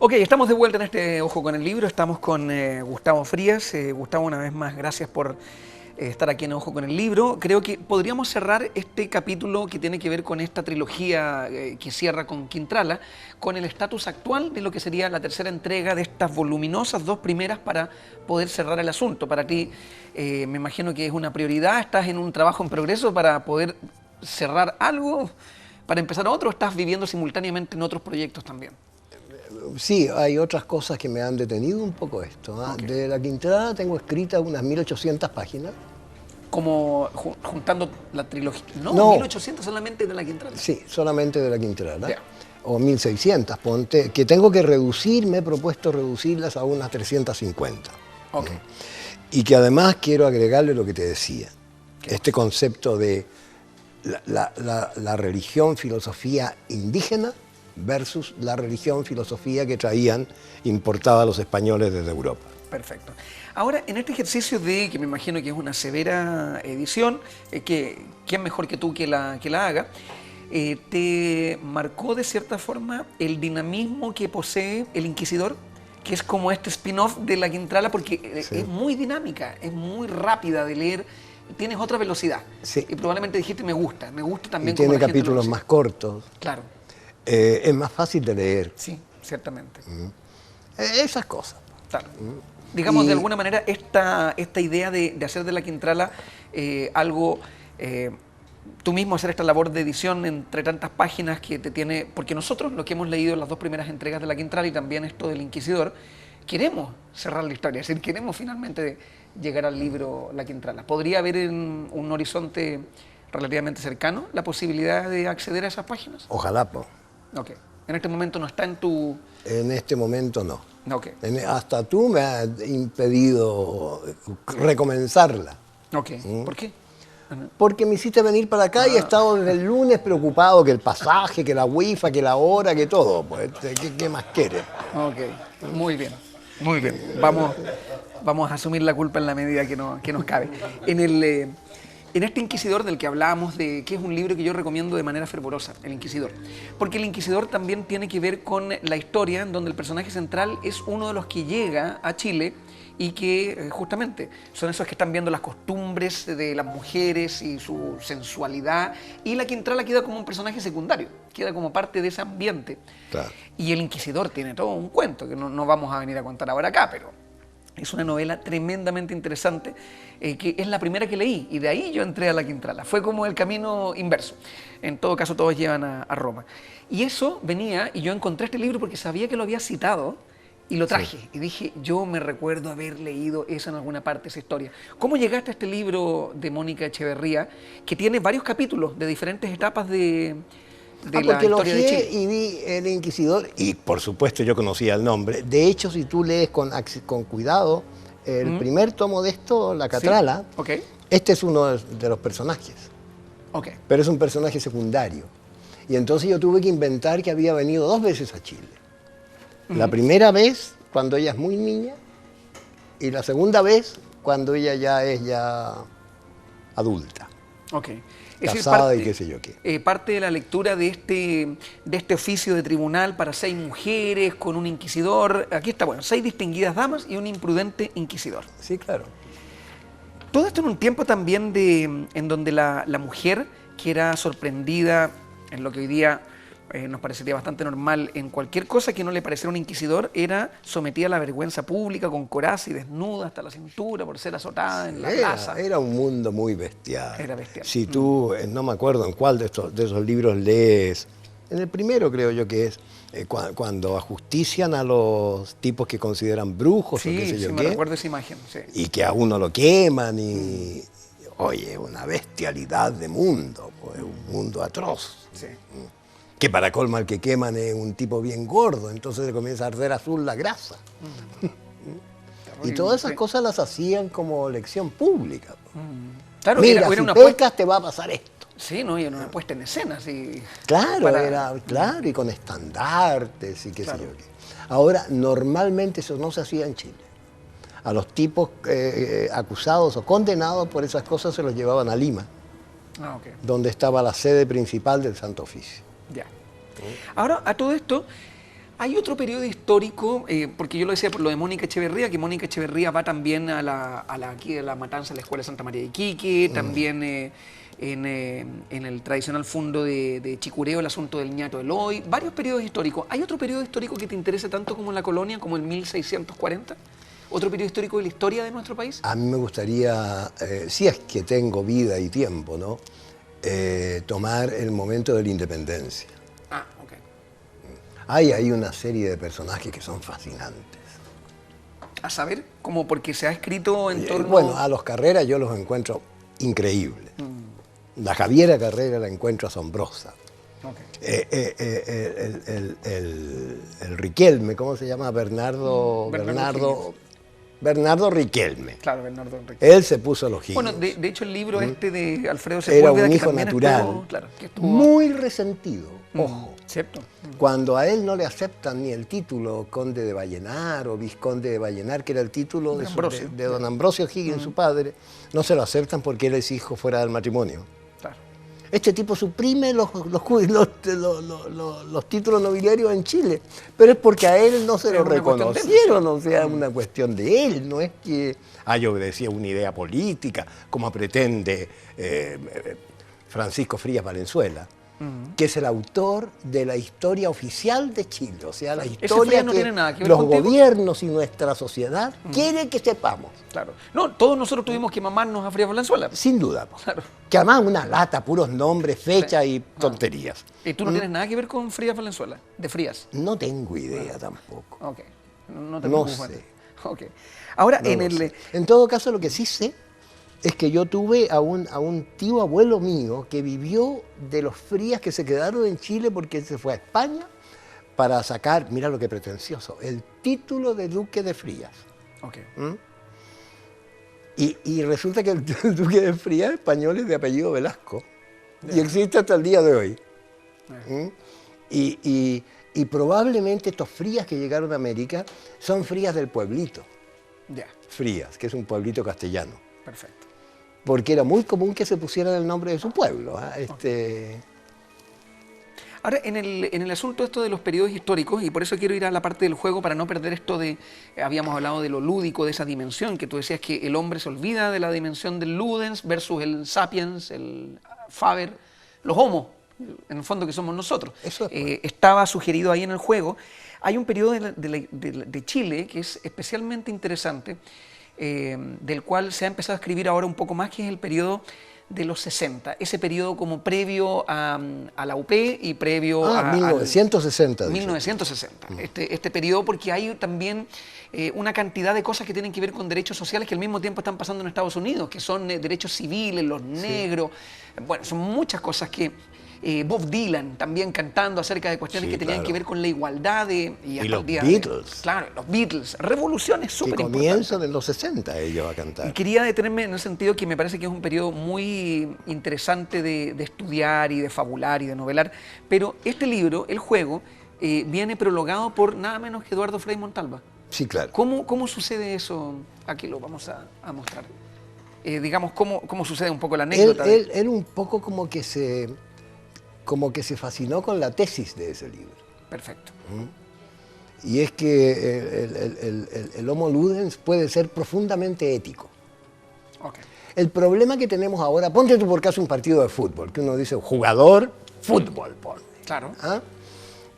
Ok, estamos de vuelta en este Ojo con el Libro, estamos con Gustavo Frías. Gustavo, una vez más, gracias por estar aquí en Ojo con el Libro. Creo que podríamos cerrar este capítulo que tiene que ver con esta trilogía que cierra con Quintrala, con el estatus actual de lo que sería la tercera entrega de estas voluminosas dos primeras para poder cerrar el asunto. Para ti, me imagino que es una prioridad, estás en un trabajo en progreso para poder cerrar algo, para empezar otro, o estás viviendo simultáneamente en otros proyectos también. Sí, hay otras cosas que me han detenido un poco esto. Okay. De la Quintrala tengo escritas unas 1800 páginas. Como juntando la trilogía. No, No. 1800 solamente de la Quintrala. Sí, solamente de la Quintrala. Yeah. O 1600, ponte, que tengo que reducir, me he propuesto reducirlas a unas 350. Okay. Y que además quiero agregarle lo que te decía. ¿Qué? Este concepto de la religión, filosofía indígena versus la religión, filosofía que traían importada los españoles desde Europa. Perfecto. Ahora, en este ejercicio de, que me imagino que es una severa edición, ¿quién mejor que tú que la haga? ¿Te marcó de cierta forma el dinamismo que posee el Inquisidor? Que es como este spin-off de la Quintrala, porque Sí. es muy dinámica, es muy rápida de leer, tienes otra velocidad. Sí. Y probablemente dijiste me gusta también. Y tiene como la gente lo capítulos hace. más cortos. Claro, Es más fácil de leer. sí, ciertamente. Esas cosas. Claro. Digamos, Y- de alguna manera, esta idea de hacer de la Quintrala algo, tú mismo hacer esta labor de edición entre tantas páginas que te tiene, porque nosotros, lo que hemos leído en las dos primeras entregas de la Quintrala y también esto del Inquisidor, queremos cerrar la historia, es decir, queremos finalmente llegar al libro La Quintrala. ¿Podría haber en un horizonte relativamente cercano la posibilidad de acceder a esas páginas? Ojalá, po. Ok. En este momento no está en tu... En este momento no. Ok. Hasta tú me has impedido recomenzarla. Ok. ¿Por qué? Porque me hiciste venir para acá y he estado desde el lunes preocupado que el pasaje, que la wifi, que la hora, que todo. Pues, ¿qué más quieres? Ok, muy bien, muy bien. Vamos a asumir la culpa en la medida que nos cabe. En este Inquisidor del que hablábamos, que es un libro que yo recomiendo de manera fervorosa, El Inquisidor. Porque El Inquisidor también tiene que ver con la historia en donde el personaje central es uno de los que llega a Chile y que justamente son esos que están viendo las costumbres de las mujeres y su sensualidad, y la Quintrala queda como un personaje secundario, queda como parte de ese ambiente. Claro. Y El Inquisidor tiene todo un cuento que no vamos a venir a contar ahora acá, pero es una novela tremendamente interesante, que es la primera que leí, y de ahí yo entré a la Quintrala. Fue como el camino inverso. En todo caso, todos llevan a Roma. Y eso venía, y yo encontré este libro porque sabía que lo había citado, y lo traje. Sí. Y dije, yo me recuerdo haber leído eso en alguna parte, esa historia. ¿Cómo llegaste a este libro de Mónica Echeverría, que tiene varios capítulos de diferentes etapas de la porque lo historia de Chile? y vi El Inquisidor, y por supuesto yo conocía el nombre. De hecho, si tú lees con cuidado el primer tomo de esto, La Catrala, ¿Sí? Okay. Este es uno de los personajes. Okay. Pero es un personaje secundario. Y entonces yo tuve que inventar que había venido 2 veces a Chile. La primera vez cuando ella es muy niña, y la segunda vez cuando ella ya es adulta. Okay. Casada parte, y qué sé yo qué. Parte de la lectura de este oficio de tribunal para 6 mujeres, con un inquisidor. Aquí está, bueno, 6 distinguidas damas y un imprudente inquisidor. Sí, claro. Todo esto en un tiempo también en donde la mujer, que era sorprendida en lo que hoy día nos parecería bastante normal, en cualquier cosa que no le pareciera un inquisidor, era sometida a la vergüenza pública, con coraza y desnuda hasta la cintura por ser azotada en la plaza. Era un mundo muy bestial. Era bestial. Si tú, no me acuerdo en cuál de esos libros lees, en el primero creo yo que es, cuando ajustician a los tipos que consideran brujos, sí, o qué sé yo sí, qué. me recuerdo esa imagen. Sí. Y que a uno lo queman y... Oye, una bestialidad de mundo, pues, un mundo atroz. Sí. Que para colmo al que queman es un tipo bien gordo, entonces le comienza a arder azul la grasa. Y todas esas cosas las hacían como lección pública. Claro, mira, era si una pecas te va a pasar esto. Sí, no, y era una puesta en escena, sí. Claro, claro, y con estandartes y qué sé yo qué. Ahora, normalmente eso no se hacía en Chile. A los tipos acusados o condenados por esas cosas se los llevaban a Lima, donde estaba la sede principal del Santo Oficio. Ya. Ahora, a todo esto, Hay otro periodo histórico, porque yo lo decía por lo de Mónica Echeverría, que Mónica Echeverría va también aquí a la matanza de la Escuela Santa María de Iquique, también en el tradicional fondo de Chicureo, el asunto del ñato Eloy, varios periodos históricos. ¿Hay otro periodo histórico que te interese tanto como la colonia, como el 1640? ¿Otro periodo histórico de la historia de nuestro país? A mí me gustaría, si es que tengo vida y tiempo, ¿no? Tomar el momento de la independencia. Ah, ok. Hay ahí una serie de personajes que son fascinantes. A saber, como porque se ha escrito en torno... Bueno, a los Carrera yo los encuentro increíbles. La Javiera Carrera la encuentro asombrosa. Okay. El Riquelme, ¿cómo se llama? Bernardo Riquelme. Claro, Bernardo Riquelme. Él se puso los giros. Bueno, de hecho el libro de Alfredo Era Sepúlveda, un que hijo también natural, estuvo, muy resentido, ojo. ¿Cierto? Cuando a él no le aceptan ni el título conde de Vallenar o vizconde de Vallenar, que era el título de don Ambrosio Higgins, su padre, no se lo aceptan porque él es hijo fuera del matrimonio. Claro. Este tipo suprime los títulos nobiliarios en Chile, pero es porque a él no se lo reconocieron, o sea, es una cuestión de él, no es que haya obedecido una idea política, como pretende Francisco Frías Valenzuela, que es el autor de la historia oficial de Chile, o sea, la historia no que tiene nada que ver los contigo. Gobiernos y nuestra sociedad quieren que sepamos. Claro. No, todos nosotros tuvimos que mamarnos a Frías Valenzuela. Sin duda. Claro. Que además una lata, puros nombres, fechas y tonterías. ¿Y tú no tienes nada que ver con Frías Valenzuela? ¿De Frías? No tengo idea tampoco. Ok. No te No preocupes. sé. Ok. Ahora, No lo sé. En todo caso, lo que sí sé es que yo tuve a un tío abuelo mío que vivió de los Frías que se quedaron en Chile porque él se fue a España para sacar, mira lo que pretencioso, el título de duque de Frías. Ok. Y resulta que el duque de Frías español es de apellido Velasco y existe hasta el día de hoy. Y probablemente estos Frías que llegaron a América son Frías del pueblito. Ya. Frías, que es un pueblito castellano. Perfecto. Porque era muy común que se pusieran el nombre de su pueblo. Ahora, en el asunto esto de los periodos históricos, y por eso quiero ir a la parte del juego para no perder esto de, habíamos hablado de lo lúdico, de esa dimensión, que tú decías que el hombre se olvida de la dimensión del Ludens versus el Sapiens, el Faber, los Homo, en el fondo que somos nosotros. Eso es estaba sugerido ahí en el juego. Hay un periodo de Chile que es especialmente interesante, del cual se ha empezado a escribir ahora un poco más, que es el periodo de los 60, ese periodo como previo a la UP y previo a... 1960. 1960, este periodo, porque hay también una cantidad de cosas que tienen que ver con derechos sociales que al mismo tiempo están pasando en Estados Unidos, que son derechos civiles, los negros, bueno, son muchas cosas que... Bob Dylan también cantando acerca de cuestiones que tenían que ver con la igualdad y los Beatles. Claro, los Beatles, revoluciones súper importantes. Que comienzan en los 60 ellos a cantar. Y quería detenerme en el sentido que me parece que es un periodo muy interesante de estudiar y de fabular y de novelar, pero este libro, El Juego, viene prologado por nada menos que Eduardo Frei Montalva. Sí, claro. ¿Cómo sucede eso? Aquí lo vamos a mostrar. Digamos, ¿cómo sucede un poco la anécdota? Él un poco como que se fascinó con la tesis de ese libro. Perfecto. Y es que el Homo Ludens puede ser profundamente ético. Okay. El problema que tenemos ahora, ponte tú por caso un partido de fútbol, que uno dice jugador, fútbol, ponle. Claro. ¿Ah?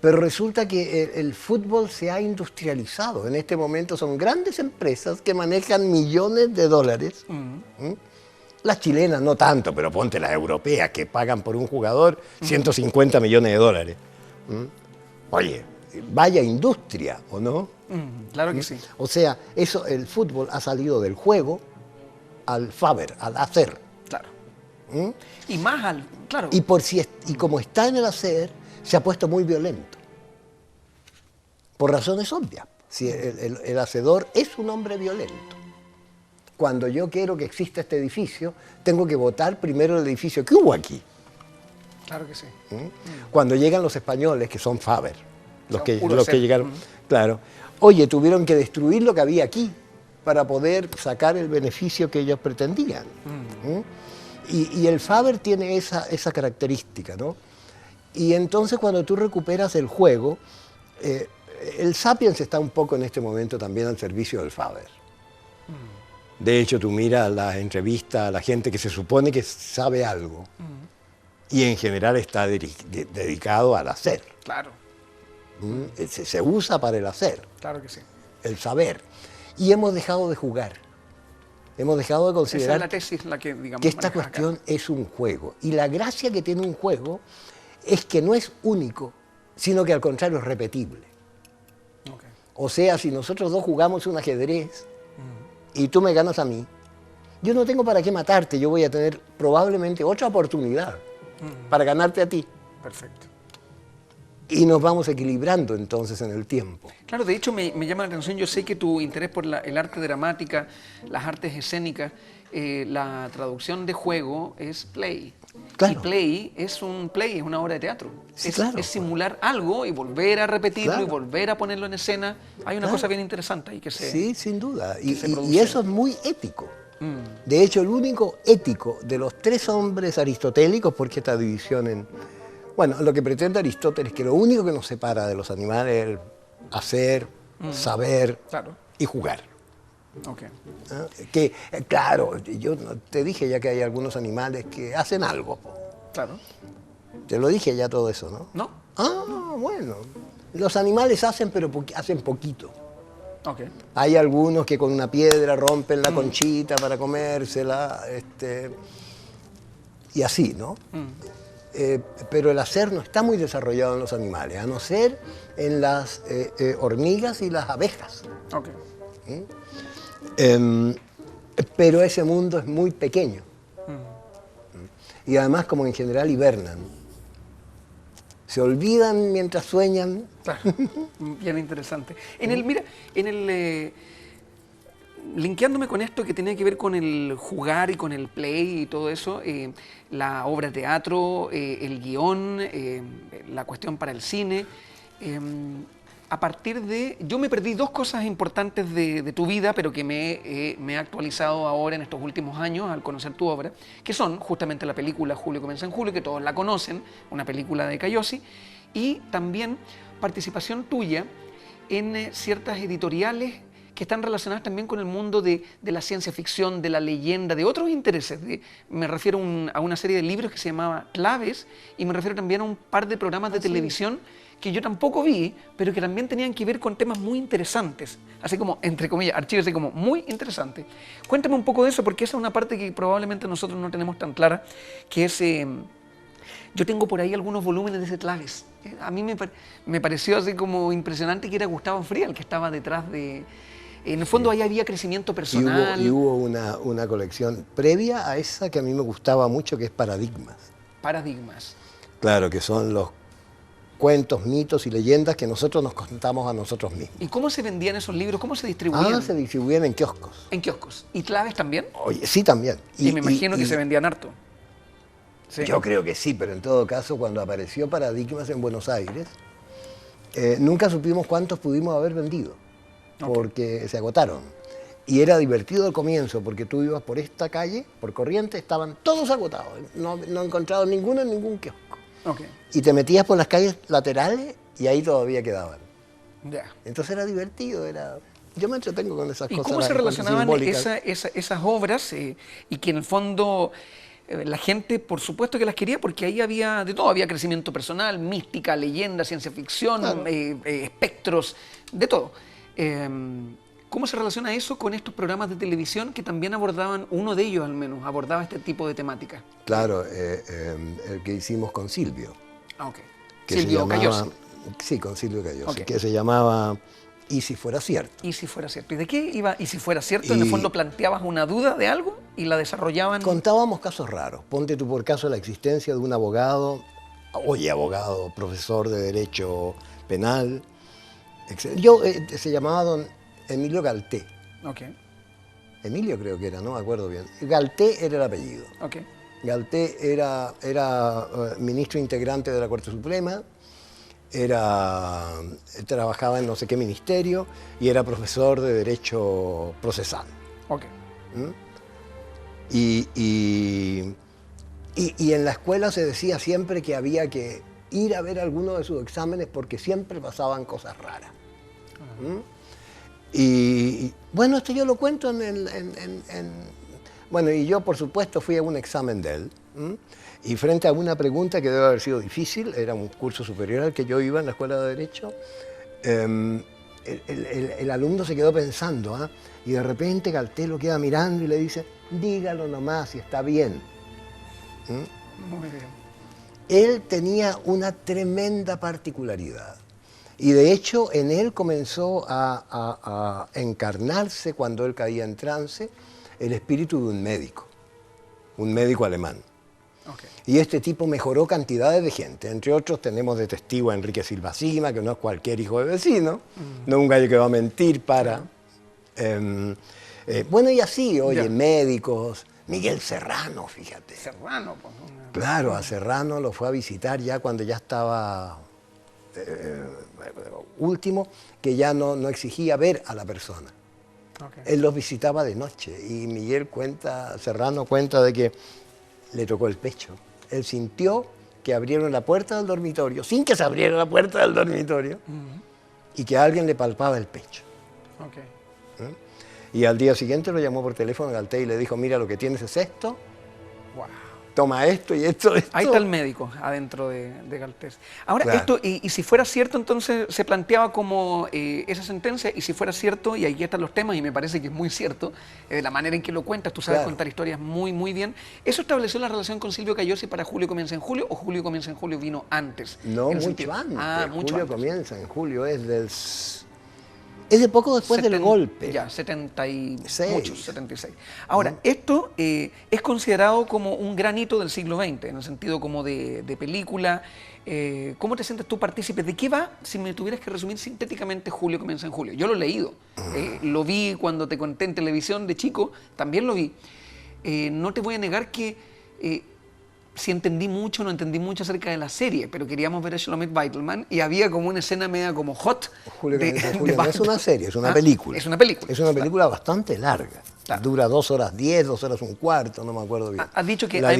Pero resulta que el fútbol se ha industrializado. En este momento son grandes empresas que manejan millones de dólares. Las chilenas no tanto, pero ponte las europeas que pagan por un jugador 150 millones de dólares. Oye, vaya industria, ¿o no? Claro que sí. O sea, el fútbol ha salido del juego al Faber, al hacer. Claro. Y más claro. Y como está en el hacer, se ha puesto muy violento. Por razones obvias. Si el hacedor es un hombre violento. Cuando yo quiero que exista este edificio, tengo que votar primero el edificio que hubo aquí. Claro que sí. Cuando llegan los españoles, que son Faber, los que llegaron, claro, oye, tuvieron que destruir lo que había aquí para poder sacar el beneficio que ellos pretendían. Y el Faber tiene esa característica, ¿no? Y entonces cuando tú recuperas el juego, el Sapiens está un poco en este momento también al servicio del Faber. De hecho, tú miras las entrevistas a la gente que se supone que sabe algo y en general está dedicado al hacer. Claro, Se usa para el hacer, claro que sí. el saber. Y hemos dejado de jugar. Hemos dejado de Esa considerar es la tesis la que, digamos, que esta manejas acá. cuestión es un juego. Y la gracia que tiene un juego es que no es único, sino que al contrario es repetible. Ok. O sea, si nosotros dos jugamos un ajedrez y tú me ganas a mí, yo no tengo para qué matarte, yo voy a tener probablemente otra oportunidad para ganarte a ti. Perfecto. Y nos vamos equilibrando entonces en el tiempo. Claro, de hecho me llama la atención, yo sé que tu interés por el arte dramática, las artes escénicas, la traducción de juego es play. Claro. Y play es una obra de teatro. Sí, es, claro. es simular algo y volver a repetirlo Claro. y volver a ponerlo en escena. Hay una Claro. cosa bien interesante ahí que se... Sí, sin duda. Y, se y produce. eso es muy ético. De hecho, el único ético de los tres hombres aristotélicos, porque esta división en... Bueno, lo que pretende Aristóteles es que lo único que nos separa de los animales es el hacer, saber Claro. y jugar. Ok. ¿Ah? Que, claro, yo te dije ya que hay algunos animales que hacen algo. Claro. Te lo dije ya todo eso, ¿no? ¿No? Ah, bueno. Los animales hacen, pero hacen poquito. Ok. Hay algunos que con una piedra rompen la conchita para comérsela, y así, ¿no? Pero el hacer no está muy desarrollado en los animales, a no ser en las hormigas y las abejas. Ok. Pero ese mundo es muy pequeño. Y además, como en general hibernan. Se olvidan mientras sueñan. Claro. Bien interesante. Linkeándome con esto que tenía que ver con el jugar y con el play y todo eso, la obra de teatro, el guión, la cuestión para el cine. A partir de... Yo me perdí dos cosas importantes de tu vida, pero que me he actualizado ahora en estos últimos años al conocer tu obra, que son justamente la película Julio comienza en julio, que todos la conocen, una película de Cayosi, y también participación tuya en ciertas editoriales que están relacionadas también con el mundo de la ciencia ficción, de la leyenda, de otros intereses. Me refiero a una serie de libros que se llamaba Claves y me refiero también a un par de programas de televisión que yo tampoco vi, pero que también tenían que ver con temas muy interesantes, así como, entre comillas, archivos así como muy interesantes. Cuéntame un poco de eso, porque esa es una parte que probablemente nosotros no tenemos tan clara, que es... yo tengo por ahí algunos volúmenes de ese Claves. A mí me pareció así como impresionante que era Gustavo Fría el que estaba detrás de... En el fondo ahí había crecimiento personal. Y hubo una colección previa a esa que a mí me gustaba mucho, que es Paradigmas. Paradigmas. Claro, que son los cuentos, mitos y leyendas que nosotros nos contamos a nosotros mismos. ¿Y cómo se vendían esos libros? ¿Cómo se distribuían? Se distribuían en kioscos. En kioscos. ¿Y Claves también? Oye, sí, también. Y me imagino que se vendían harto. Sí. Yo creo que sí, pero en todo caso, cuando apareció Paradigmas en Buenos Aires, nunca supimos cuántos pudimos haber vendido, porque se agotaron. Y era divertido al comienzo, porque tú ibas por esta calle, por Corrientes, estaban todos agotados. No encontrado ninguno en ningún kiosco. Okay. Y te metías por las calles laterales y ahí todavía quedaban. Ya. Entonces era divertido, yo me entretengo con esas ¿Y cosas. cómo se relacionaban esas obras y que en el fondo la gente, por supuesto que las quería porque ahí había de todo, había crecimiento personal, mística, leyenda, ciencia ficción, claro, espectros, de todo. ¿Cómo se relaciona eso con estos programas de televisión que también abordaban, uno de ellos al menos, abordaba este tipo de temática? Claro, el que hicimos con Silvio. Ah, ok. Que Silvio se llamaba, Cayosi. Sí, con Silvio Cayosi, Okay. que se llamaba ¿Y si fuera cierto? ¿Y si fuera cierto? ¿Y de qué iba? ¿Y si fuera cierto? En el fondo planteabas una duda de algo y la desarrollaban... Contábamos casos raros. Ponte tú por caso la existencia de un abogado, profesor de Derecho Penal. Se llamaba don Emilio Galté. Ok. Emilio creo que era, no me acuerdo bien. Galté era el apellido. Ok. Galté era ministro integrante de la Corte Suprema, trabajaba en no sé qué ministerio y era profesor de Derecho Procesal. Ok. Y en la escuela se decía siempre que había que ir a ver alguno de sus exámenes porque siempre pasaban cosas raras. Y bueno, esto yo lo cuento Bueno, y yo por supuesto fui a un examen de él. Y frente a una pregunta que debe haber sido difícil, era un curso superior al que yo iba en la Escuela de Derecho, el alumno se quedó pensando, ¿ah? Y de repente Galté lo queda mirando y le dice, dígalo nomás y está bien. Muy bien. Él tenía una tremenda particularidad. Y de hecho en él comenzó a encarnarse, cuando él caía en trance, el espíritu de un médico alemán. Okay. Y este tipo mejoró cantidades de gente. Entre otros tenemos de testigo a Enrique Silva Sima, que no es cualquier hijo de vecino, no es un gallo que va a mentir para... bueno, y así, oye, médicos, Miguel Serrano, fíjate. Serrano, pues. Claro, a Serrano lo fue a visitar ya cuando ya estaba último, que ya no exigía ver a la persona. Okay. Él los visitaba de noche y Serrano cuenta de que le tocó el pecho. Él sintió que abrieron la puerta del dormitorio, sin que se abriera la puerta del dormitorio, y que alguien le palpaba el pecho. Okay. Y al día siguiente lo llamó por teléfono a Galté y le dijo, mira, lo que tienes es esto. Wow. Toma esto y esto. Ahí está el médico adentro de Galtés. Ahora, claro. Esto, y si fuera cierto, entonces se planteaba como esa sentencia, y si fuera cierto, y ahí están los temas, y me parece que es muy cierto, la manera en que lo cuentas, tú sabes contar historias muy, muy bien. ¿Eso estableció la relación con Silvio Cayosi para Julio Comienza en Julio, o Julio Comienza en Julio vino antes? No, mucho antes. Mucho Julio antes. Comienza en Julio, es de poco después del golpe. Ya, 76. Ahora, esto es considerado como un gran hito del siglo XX, en el sentido como de película. ¿Cómo te sientes tú partícipe? ¿De qué va, si me tuvieras que resumir sintéticamente, Julio Comienza en Julio? Yo lo he leído, lo vi cuando te conté en televisión de chico, también lo vi. No te voy a negar que... si entendí mucho, no entendí mucho acerca de la serie, pero queríamos ver a Shulamit Beitelman y había como una escena media como hot. Julio no es una serie, es una película. Es una película. Es una película bastante larga. Claro. Dura 2 horas 10, 2 horas un cuarto, no me acuerdo bien. Has dicho que la ha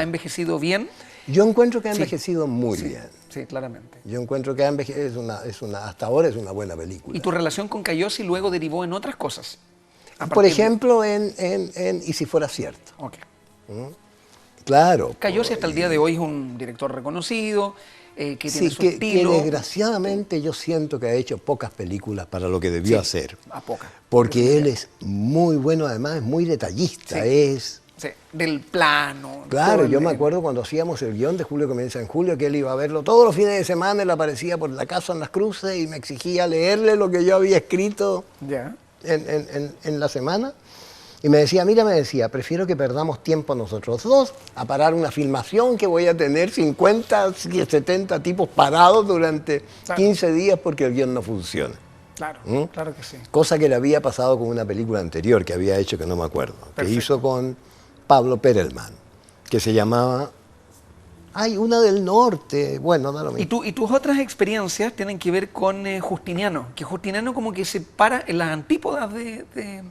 envejecido bien. Yo encuentro que ha envejecido muy bien. Sí, claramente. Yo encuentro que hasta ahora es una buena película. ¿Y tu relación con Cayosi luego derivó en otras cosas? Por ejemplo, en Y si fuera cierto. Okay. Claro. Cayosi hasta el día de hoy es un director reconocido, que tiene su estilo. Que desgraciadamente yo siento que ha hecho pocas películas para lo que debió hacer. A pocas. Porque él es muy bueno, además es muy detallista. Sí, del plano. Claro, yo me acuerdo cuando hacíamos el guión de Julio Comienza en Julio, que él iba a verlo todos los fines de semana, él aparecía por la casa en Las Cruces y me exigía leerle lo que yo había escrito en la semana. Y me decía, prefiero que perdamos tiempo nosotros dos a parar una filmación que voy a tener 50, 70 tipos parados durante 15 días porque el guión no funciona. Claro, claro que sí. Cosa que le había pasado con una película anterior que había hecho, que no me acuerdo, que hizo con Pablo Perelman, que se llamaba... una del norte, bueno, da lo mismo. Y tus otras experiencias tienen que ver con Justiniano, que Justiniano como que se para en las antípodas de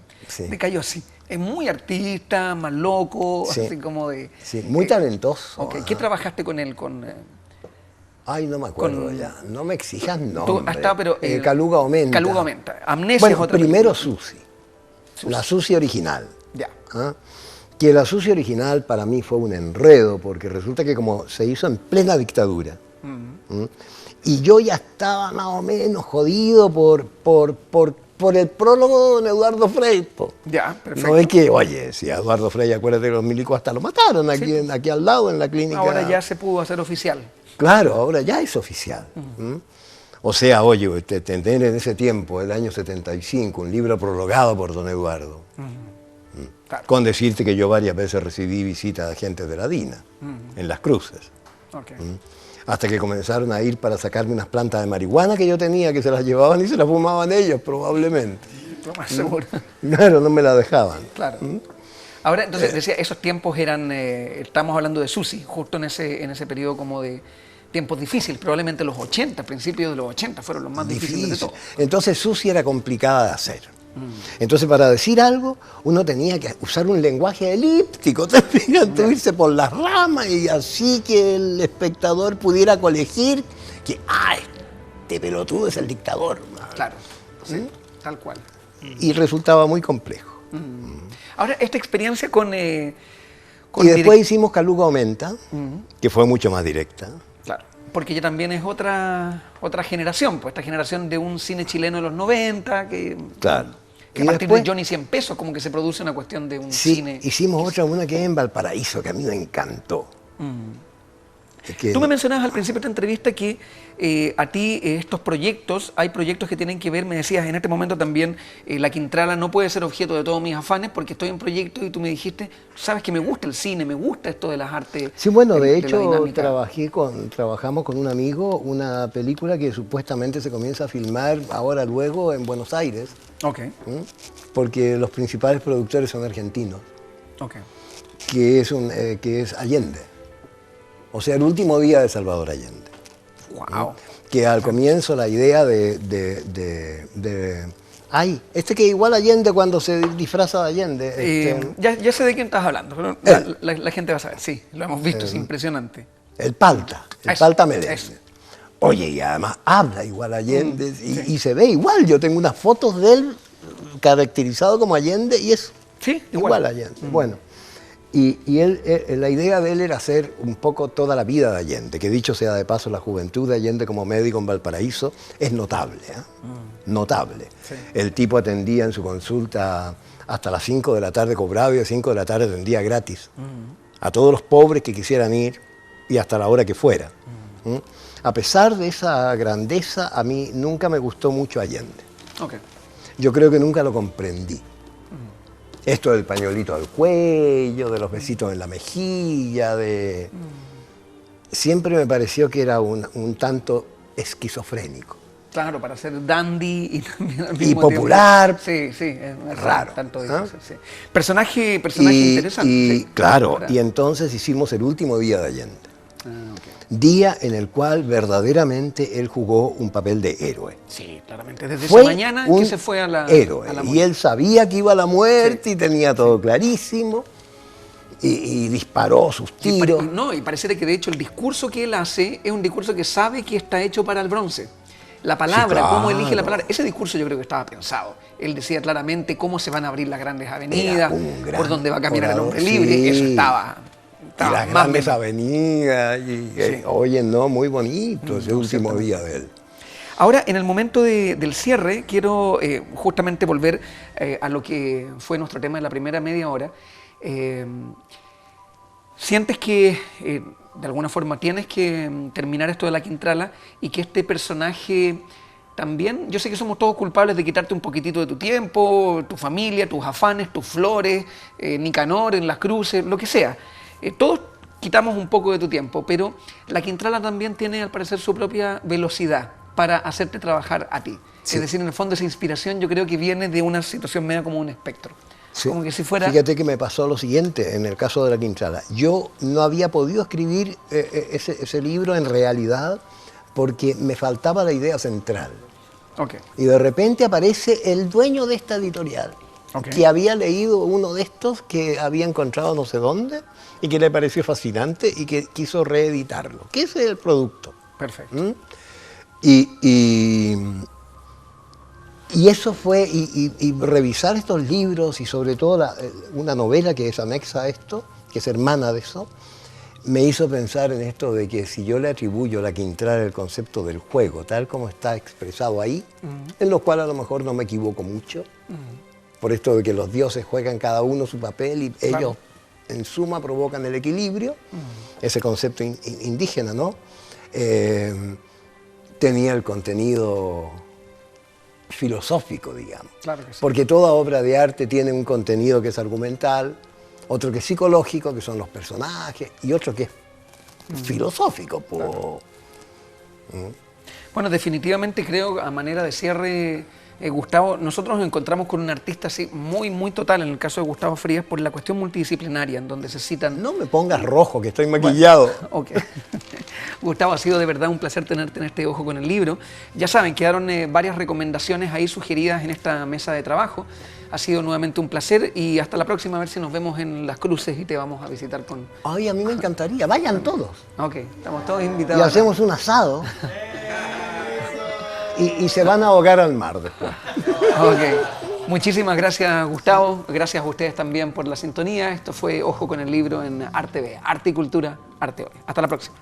Cayosi. Es muy artista, más loco, así como de... Sí, muy talentoso. Okay. ¿Qué trabajaste con él? No me acuerdo ya. No me exijas nombre. Pero, Caluga Aumenta. Caluga Aumenta. Amnesia es otra primero Susi. La Susi original. Ya. Que la Susi original para mí fue un enredo, porque resulta que como se hizo en plena dictadura, y yo ya estaba más o menos jodido por el prólogo de don Eduardo Frei. Ya, perfecto. No es que, oye, si a Eduardo Frei, acuérdate, los milicos hasta lo mataron aquí al lado en la clínica. Ahora ya se pudo hacer oficial. Claro, ahora ya es oficial. O sea, oye, tener en ese tiempo, el año 75, un libro prologado por don Eduardo. Claro. Con decirte que yo varias veces recibí visitas de gente de la DINA, en Las Cruces. Okay. Hasta que comenzaron a ir para sacarme unas plantas de marihuana que yo tenía, que se las llevaban y se las fumaban ellos, probablemente. Lo más seguro. Claro, no me la dejaban. Claro. Ahora, entonces, decía, esos tiempos eran, estamos hablando de Susi, justo en ese periodo como de tiempos difíciles, probablemente los 80, principios de los 80 fueron los más difíciles de todos. Entonces Susi era complicada de hacer. Entonces para decir algo uno tenía que usar un lenguaje elíptico, irse por las ramas y así que el espectador pudiera colegir que este pelotudo es el dictador. Claro. sí, tal cual. Y resultaba muy complejo. Ahora, esta experiencia con Y después hicimos Caluga Aumenta, que fue mucho más directa. Claro, porque ya también es otra generación, pues esta generación de un cine chileno de los 90, Claro. que a partir de Johnny 100 pesos como que se produce una cuestión de un cine. Hicimos una que es en Valparaíso, que a mí me encantó. Tú me mencionabas al principio de esta entrevista que a ti estos proyectos, hay proyectos que tienen que ver, me decías en este momento también, La Quintrala no puede ser objeto de todos mis afanes porque estoy en proyectos y tú me dijiste, sabes que me gusta el cine, me gusta esto de las artes. Sí, bueno, de la hecho dinámica. trabajamos con un amigo una película que supuestamente se comienza a filmar ahora luego en Buenos Aires, Ok, porque los principales productores son argentinos, ok. que es Allende. O sea, el último día de Salvador Allende. Wow. Que al comienzo la idea ay, que igual Allende cuando se disfraza de Allende. Ya sé de quién estás hablando, pero la gente va a saber, sí, lo hemos visto, es impresionante. El Palta Meléndez. Eso. Oye, y además habla igual Allende y se ve igual. Yo tengo unas fotos de él caracterizado como Allende y es Sí, igual Allende. Bueno. Y la idea de él era hacer un poco toda la vida de Allende, que dicho sea de paso, la juventud de Allende como médico en Valparaíso es notable, notable. Sí. El tipo atendía en su consulta hasta las 5 de la tarde, cobraba y a las 5 de la tarde atendía gratis a todos los pobres que quisieran ir y hasta la hora que fuera. A pesar de esa grandeza, a mí nunca me gustó mucho Allende. Ok. Yo creo que nunca lo comprendí. Esto del pañuelito al cuello, de los besitos en la mejilla, siempre me pareció que era un tanto esquizofrénico. Claro, para ser dandy y también al Y mismo popular. tiempo. Sí, es Raro, tanto ¿ah? difícil, sí. Personaje interesante. Sí. Claro, Ahora. y entonces hicimos el último día de Allende. Ok. Día en el cual verdaderamente él jugó un papel de héroe. Sí, claramente. Desde Fue esa mañana un que se fue a la héroe. a la Y muerte. él sabía que iba a la muerte y tenía todo clarísimo. Y disparó sus tiros. Y pareciera que de hecho el discurso que él hace es un discurso que sabe que está hecho para el bronce. La palabra, Sí, cómo elige la claro. palabra, ese discurso yo creo que estaba pensado. Él decía claramente cómo se van a abrir las grandes avenidas, un gran por dónde va a caminar el orador, hombre libre, sí. eso estaba Y las más grandes bien. avenidas. Oye, no, muy bonito ese último ciertamente. día de él. Ahora, en el momento del cierre, quiero justamente volver a lo que fue nuestro tema de la primera media hora. ¿Sientes que de alguna forma tienes que terminar esto de La Quintrala y que este personaje también, yo sé que somos todos culpables de quitarte un poquitito de tu tiempo, tu familia, tus afanes, tus flores, Nicanor en las cruces, lo que sea. Todos quitamos un poco de tu tiempo, pero La Quintrala también tiene al parecer su propia velocidad para hacerte trabajar a ti. Sí. Es decir, en el fondo esa inspiración yo creo que viene de una situación media como un espectro. Sí. Como que si fuera... Fíjate que me pasó lo siguiente en el caso de La Quintrala. Yo no había podido escribir ese libro en realidad porque me faltaba la idea central. Ok. Y de repente aparece el dueño de esta editorial, Ok. que había leído uno de estos que había encontrado no sé dónde y que le pareció fascinante y que quiso reeditarlo, que ese es el producto. Perfecto. Y eso fue, y revisar estos libros y sobre todo una novela que es anexa a esto, que es hermana de eso, me hizo pensar en esto de que si yo le atribuyo a La Quintrala el concepto del juego, tal como está expresado ahí, en lo cual a lo mejor no me equivoco mucho, por esto de que los dioses juegan cada uno su papel y ellos en suma provocan el equilibrio, ese concepto indígena, ¿no? Tenía el contenido filosófico, digamos. Claro que sí. Porque toda obra de arte tiene un contenido que es argumental, otro que es psicológico, que son los personajes, y otro que es filosófico. Claro. Bueno, definitivamente creo, a manera de cierre, Gustavo, nosotros nos encontramos con un artista así muy, muy total, en el caso de Gustavo Frías, por la cuestión multidisciplinaria, en donde se citan... No me pongas rojo, que estoy maquillado. Ok. Gustavo, ha sido de verdad un placer tenerte en este Ojo con el Libro. Ya saben, quedaron varias recomendaciones ahí sugeridas en esta mesa de trabajo. Ha sido nuevamente un placer y hasta la próxima, a ver si nos vemos en Las Cruces y te vamos a visitar con... Ay, a mí me encantaría, vayan todos. Ok, estamos todos Y invitados. hacemos un asado y se van a ahogar al mar después. Ok. Muchísimas gracias, Gustavo. Gracias a ustedes también por la sintonía. Esto fue Ojo con el Libro en Arte B. Arte y Cultura, Arte Hoy. Hasta la próxima.